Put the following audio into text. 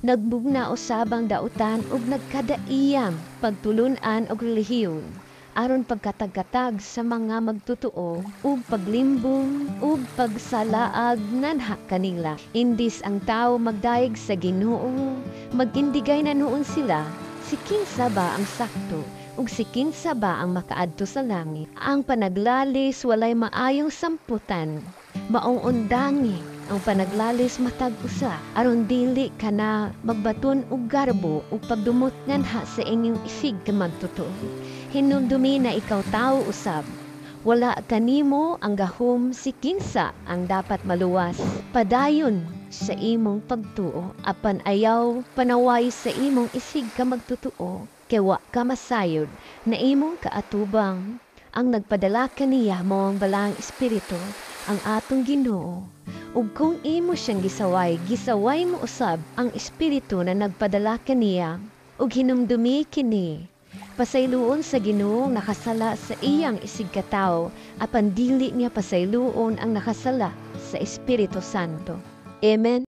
Nagbugna usabang dautan ug nagkadaiyang pagtulunan og relihiyon aron pagkatag-katag sa mga magtutuo ug paglimbong ug pagsalaag nanha kanila. Indis ang tao magdaig sa Ginoo, magindigay na noon sila si kinsa ba ang sakto ug si kinsa ba ang makaadto sa langit. Ang panaglalis walay maayong samputan, maong undangi ang panaglalis matag usa aron dili ka na magbaton og garbo ug pagdumot nganha sa inyong isig ka magtutuo. Hinumdumi na ikaw tao usab. Wala kanimo ang gahom si kinsa ang dapat maluwas. Padayon sa imong pagtuo apan ayaw panaway sa imong isig ka magtutuo. Kay wa ka masayod na imong kaatubang ang nagpadala kaniya mo ang balang espiritu ang atong Ginoo. Ug kung imo siyang gisaway mo usab ang espiritu na nagpadala kaniya ug hinumdumi kini. Pasayloon sa Ginoong nakasala sa iyang isig katawo apan dili niya pasayloon ang nakasala sa Espiritu Santo. Amen.